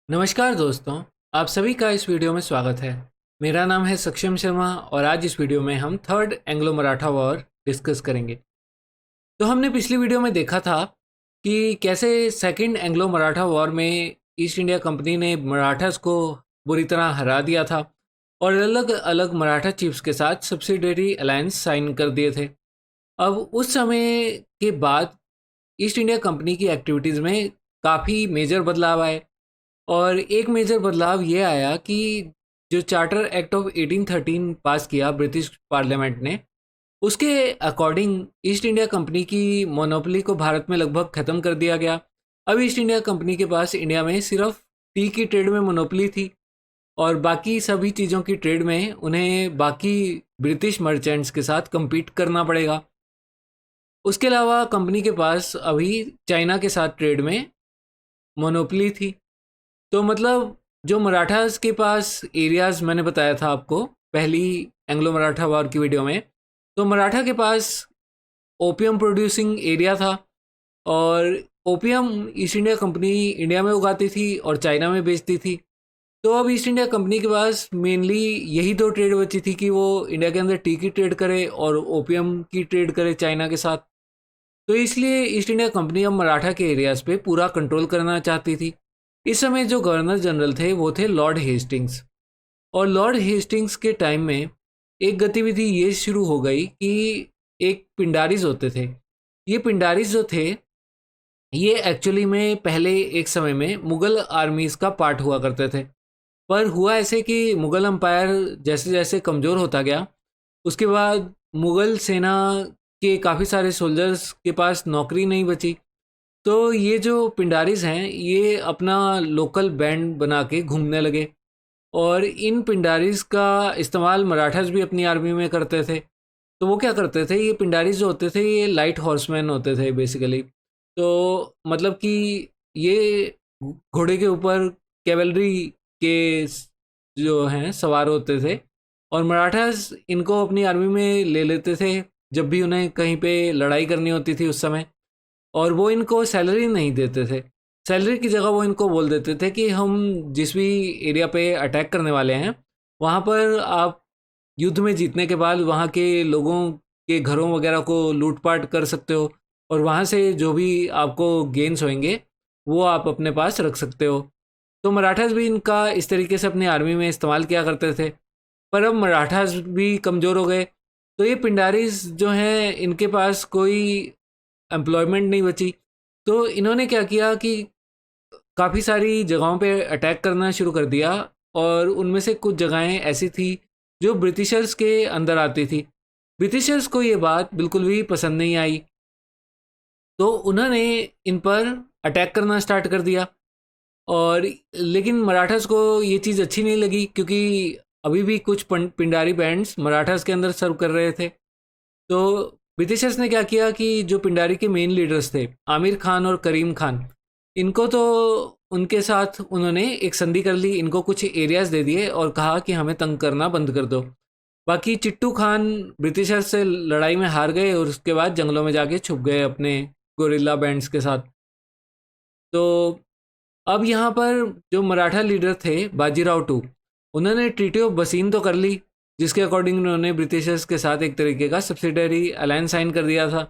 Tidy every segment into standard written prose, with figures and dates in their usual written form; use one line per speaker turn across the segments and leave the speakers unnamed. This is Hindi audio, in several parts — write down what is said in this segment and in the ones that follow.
नमस्कार दोस्तों, आप सभी का इस वीडियो में स्वागत है। मेरा नाम है सक्षम शर्मा और आज इस वीडियो में हम third Anglo Maratha war discuss करेंगे। तो हमने पिछली वीडियो में देखा था कि कैसे सेकंड एंग्लो मराठा वॉर में ईस्ट इंडिया कंपनी ने मराठास को बुरी तरह हरा दिया था और अलग अलग मराठा चीफ्स के साथ सब्सिडरी अलायंस साइन कर दिए थे। अब उस समय के बाद ईस्ट इंडिया कंपनी की एक्टिविटीज़ में काफ़ी मेजर बदलाव आए और एक मेजर बदलाव ये आया कि जो चार्टर एक्ट ऑफ 1813 पास किया ब्रिटिश पार्लियामेंट ने, उसके अकॉर्डिंग ईस्ट इंडिया कंपनी की मोनोपोली को भारत में लगभग ख़त्म कर दिया गया। अब ईस्ट इंडिया कंपनी के पास इंडिया में सिर्फ टी की ट्रेड में मोनोपोली थी और बाकी सभी चीज़ों की ट्रेड में उन्हें बाकी ब्रिटिश मर्चेंट्स के साथ compete करना पड़ेगा। उसके अलावा कंपनी के पास अभी चाइना के साथ ट्रेड में मोनोपोली थी। तो मतलब जो मराठास के पास एरियाज मैंने बताया था आपको पहली एंग्लो मराठा वॉर की वीडियो में, तो मराठा के पास ओपियम प्रोड्यूसिंग एरिया था और opium east India company India में उगाती थी और चाइना में बेचती थी। तो अब ईस्ट इंडिया कंपनी के पास मेनली यही दो ट्रेड बची थी कि वो इंडिया के अंदर टी की ट्रेड करे और ओपियम की ट्रेड करे चाइना के साथ। तो इसलिए ईस्ट इंडिया कंपनी अब मराठा के एरियाज पे पूरा कंट्रोल करना चाहती थी। इस समय जो गवर्नर जनरल थे वो थे लॉर्ड हेस्टिंग्स और लॉर्ड हेस्टिंग्स के टाइम में एक गतिविधि ये शुरू हो गई कि एक पिंडारीज होते थे। ये पिंडारीज जो थे ये एक्चुअली में पहले एक समय में मुगल आर्मीज का पार्ट हुआ करते थे, पर हुआ ऐसे कि मुगल अम्पायर जैसे जैसे कमज़ोर होता गया उसके बाद मुगल सेना के काफ़ी सारे सोल्जर्स के पास नौकरी नहीं बची। तो ये जो पिंडारीज हैं ये अपना लोकल बैंड बना के घूमने लगे और इन पिंडारीज का इस्तेमाल मराठास भी अपनी आर्मी में करते थे। तो वो क्या करते थे, ये पिंडारीज जो होते थे ये लाइट हॉर्समैन होते थे बेसिकली। तो मतलब कि ये घोड़े के ऊपर कैवलरी के जो हैं सवार होते थे और मराठास इनको अपनी आर्मी में ले लेते थे जब भी उन्हें कहीं पे लड़ाई करनी होती थी उस समय। और वो इनको सैलरी नहीं देते थे, सैलरी की जगह वो इनको बोल देते थे कि हम जिस भी एरिया पे अटैक करने वाले हैं वहाँ पर आप युद्ध में जीतने के बाद वहाँ के लोगों के घरों वगैरह को लूटपाट कर सकते हो और वहाँ से जो भी आपको गेन्स होंगे वो आप अपने पास रख सकते हो। तो मराठास भी इनका इस तरीके से अपनी आर्मी में इस्तेमाल किया करते थे। पर अब मराठास भी कमज़ोर हो गए तो ये पिंडारीज जो हैं इनके पास कोई एम्प्लॉयमेंट नहीं बची। तो इन्होंने क्या किया कि काफ़ी सारी जगहों पे अटैक करना शुरू कर दिया और उनमें से कुछ जगहें ऐसी थी जो ब्रिटिशर्स के अंदर आती थी। ब्रिटिशर्स को ये बात बिल्कुल भी पसंद नहीं आई तो उन्होंने इन पर अटैक करना स्टार्ट कर दिया। और लेकिन मराठास को ये चीज़ अच्छी नहीं लगी क्योंकि अभी भी कुछ पिंडारी बैंड्स मराठास के अंदर सर्व कर रहे थे। तो ब्रिटिशर्स ने क्या किया कि जो पिंडारी के मेन लीडर्स थे आमिर खान और करीम खान, इनको तो उनके साथ उन्होंने एक संधि कर ली, इनको कुछ एरियाज दे दिए और कहा कि हमें तंग करना बंद कर दो। बाकी चिट्टू खान ब्रिटिशर्स से लड़ाई में हार गए और उसके बाद जंगलों में जाके छुप गए अपने गोरिल्ला बैंड्स के साथ। तो अब यहाँ पर जो मराठा लीडर थे बाजीराव टू, उन्होंने ट्रीटी ऑफ बसीन तो कर ली जिसके अकॉर्डिंग उन्होंने ब्रिटिशर्स के साथ एक तरीके का सब्सिडरी अलायंस साइन कर दिया था।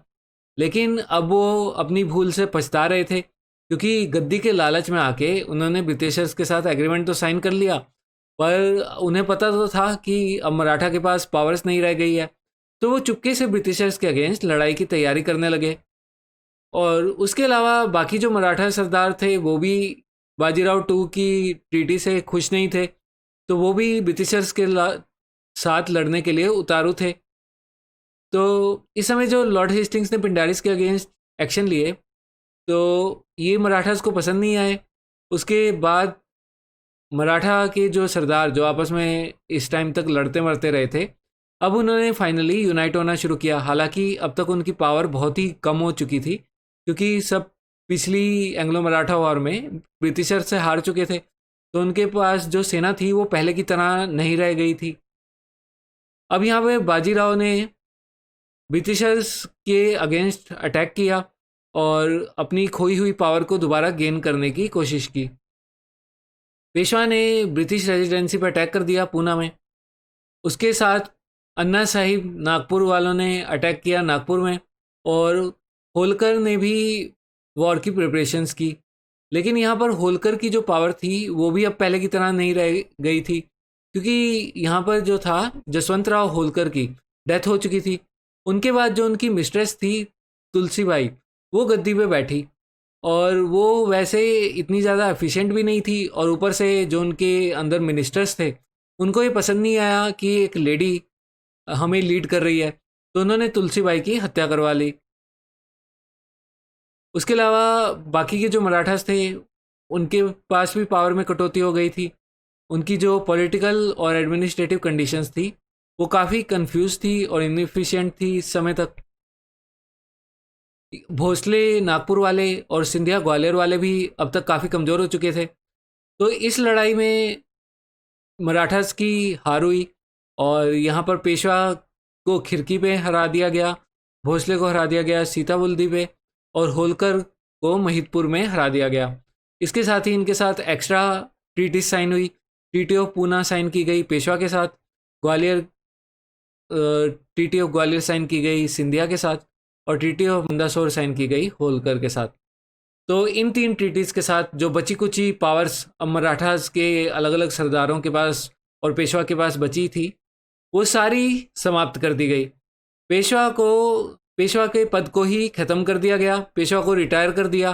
लेकिन अब वो अपनी भूल से पछता रहे थे क्योंकि गद्दी के लालच में आके उन्होंने ब्रिटिशर्स के साथ एग्रीमेंट तो साइन कर लिया पर उन्हें पता तो था कि अब मराठा के पास पावर्स नहीं रह गई है। तो वो चुपके से ब्रिटिशर्स के अगेंस्ट लड़ाई की तैयारी करने लगे। और उसके अलावा बाकी जो मराठा सरदार थे वो भी बाजीराव टू की ट्रीटी से खुश नहीं थे, तो वो भी ब्रिटिशर्स के साथ लड़ने के लिए उतारू थे। तो इस समय जो लॉर्ड हेस्टिंग्स ने पिंडारिस के अगेंस्ट एक्शन लिए तो ये मराठास को पसंद नहीं आए। उसके बाद मराठा के जो सरदार जो आपस में इस टाइम तक लड़ते मरते रहे थे, अब उन्होंने फाइनली यूनाइट होना शुरू किया। हालांकि अब तक उनकी पावर बहुत ही कम हो चुकी थी क्योंकि सब पिछली एंग्लो मराठा वॉर में ब्रिटिशर से हार चुके थे, तो उनके पास जो सेना थी वो पहले की तरह नहीं रह गई थी। अब यहाँ पे बाजीराव ने ब्रिटिशर्स के अगेंस्ट अटैक किया और अपनी खोई हुई पावर को दोबारा गेन करने की कोशिश की। पेशवा ने ब्रिटिश रेजिडेंसी पर अटैक कर दिया पूना में। उसके साथ अन्ना साहिब नागपुर वालों ने अटैक किया नागपुर में, और होलकर ने भी वॉर की प्रिपरेशंस की। लेकिन यहाँ पर होलकर की जो पावर थी वो भी अब पहले की तरह नहीं रह गई थी, क्योंकि यहाँ पर जो था जसवंत राव होलकर की डेथ हो चुकी थी। उनके बाद जो उनकी मिस्ट्रेस थी तुलसीबाई, वो गद्दी पे बैठी, और वो वैसे इतनी ज़्यादा एफिशिएंट भी नहीं थी, और ऊपर से जो उनके अंदर मिनिस्टर्स थे उनको ये पसंद नहीं आया कि एक लेडी हमें लीड कर रही है, तो उन्होंने तुलसीबाई की हत्या करवा ली। उसके अलावा बाकी के जो मराठास थे उनके पास भी पावर में कटौती हो गई थी। उनकी जो पॉलिटिकल और एडमिनिस्ट्रेटिव कंडीशंस थी वो काफ़ी कंफ्यूज थी और इनएफिशिएंट थी इस समय तक। भोसले नागपुर वाले और सिंधिया ग्वालियर वाले भी अब तक काफ़ी कमज़ोर हो चुके थे। तो इस लड़ाई में मराठास की हार हुई, और यहाँ पर पेशवा को खिड़की पे हरा दिया गया, भोसले को हरा दिया गया सीताबुल्दी पे, और होलकर को महिदपुर में हरा दिया गया। इसके साथ ही इनके साथ एक्स्ट्रा ट्रीटीज साइन हुई। ट्रीटी ऑफ पूना साइन की गई पेशवा के साथ, Gwalior treaty of Gwalior sign की गई सिंधिया के साथ, और ट्रीटी ऑफ मंदसौर साइन की गई होलकर के साथ। तो इन 3 ट्रीटीज़ के साथ जो बची कुची पावर्स अब मराठास के अलग अलग सरदारों के पास और पेशवा के पास बची थी वो सारी समाप्त कर दी गई। पेशवा के पद को ही ख़त्म कर दिया गया, पेशवा को रिटायर कर दिया।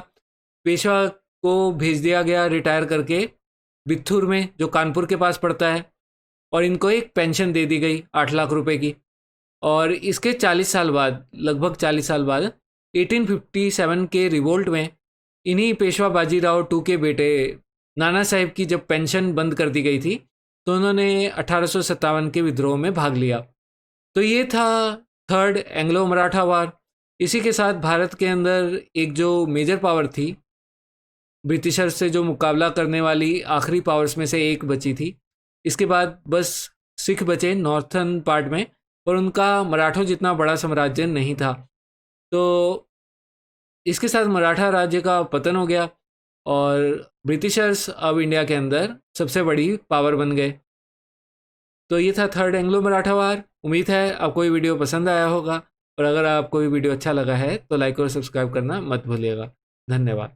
पेशवा को भेज दिया गया रिटायर करके बिथुर में, जो कानपुर के पास पड़ता है, और इनको एक पेंशन दे दी गई 8 लाख रुपए की। और इसके 40 साल बाद, लगभग 40 साल बाद 1857 के रिवोल्ट में इन्हीं पेशवा बाजीराव टू के बेटे नाना साहिब की जब पेंशन बंद कर दी गई थी तो उन्होंने 1857 के विद्रोह में भाग लिया। तो ये था थर्ड एंग्लो मराठा वार। इसी के साथ भारत के अंदर एक जो मेजर पावर थी, ब्रिटिशर से जो मुकाबला करने वाली आखिरी पावर्स में से एक बची थी। इसके बाद बस सिख बचे नॉर्थर्न पार्ट में, और उनका मराठों जितना बड़ा साम्राज्य नहीं था। तो इसके साथ मराठा राज्य का पतन हो गया, और ब्रिटिशर्स अब इंडिया के अंदर सबसे बड़ी पावर बन गए। तो ये था थर्ड एंग्लो मराठा वार। उम्मीद है आपको ये वीडियो पसंद आया होगा, और अगर आपको ये वीडियो अच्छा लगा है तो लाइक और सब्सक्राइब करना मत भूलिएगा। धन्यवाद।